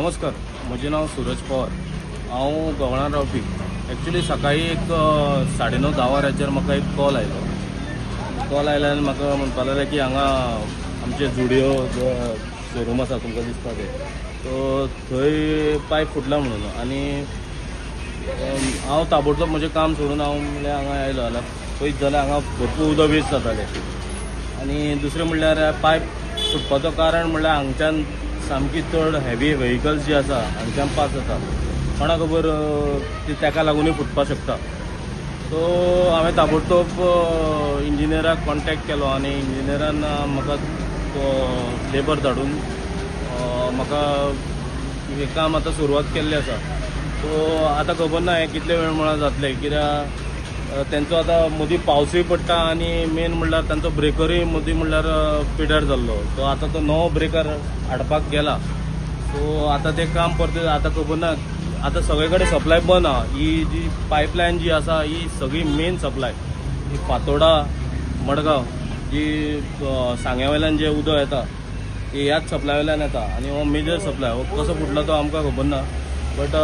नमस्कार, म्हजें नांव सूरज पवार। हांव गोंयान रावपी। एक्चुअली सकाळी एक 9:30-10 वरांचेर म्हाका एक कॉल आयला आनी म्हाका म्हणपा लागले की हांगा आमचे जुडिओ जो शोरूम आसा तुमकां दिसता ते, तो थंय पायप फुटला म्हणून। आनी हांव ताबडतोब म्हजें काम सोडून हांव म्हणल्यार हांगा आयलो जाल्यार पळयत जाल्यार हांगा भरपूर उदक वेस्ट जातालें। आनी दुसरें म्हणल्यार पायप फुटपाचो कारण म्हणल्यार हांगच्यान सामकी चड हेवी व्हेकल्स जी आसा हांगच्यान पास जाता, कोणा खबर ती ताका लागूनय फुटपाक शकता। सो हांवें ताबडतोब इंजिनियराक कॉन्टेक्ट केलो आनी इंजिनियरान म्हाका लेबर धाडून म्हाका हें काम आतां सुरवात केल्ली आसा। सो आतां खबर ना हें कितले वेळ म्हळ्यार जातलें, कित्याक तेंचो आतां मदीं पावसूय पडटा आनी मेन म्हणल्यार तांचो ब्रेकरूय मदीं म्हणल्यार पिड्यार जाल्लो। सो आतां तो नवो ब्रेकर हाडपाक गेला। सो आतां तें काम परतें आतां खबर ना, आतां सगळे कडेन सप्लाय बंद आहा। ही जी पायपलायन जी आसा ही सगळी मेन सप्लाय ही फातोर्डा मडगांव जी सांग्या वयल्यान जें उदक येता ती ह्याच सप्लाय वयल्यान येता आनी हो मेजर सप्लाय। हो कसो फुटला तो आमकां खबर ना, बट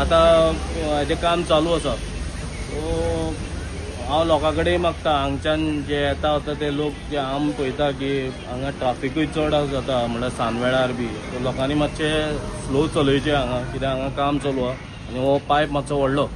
आतां हेजें काम चालू आसा। सो हांव लोकां कडेन मागता हांगच्यान जे येता वता ते लोक जे आमी पळयता की हांगा ट्राफिकूय चड जाता म्हणल्यार सांजवेळार बी, सो लोकांनी मातशें स्लो चलयचें हांगा, कित्याक हांगा काम चालू आहा आनी हो पायप मातसो व्हडलो।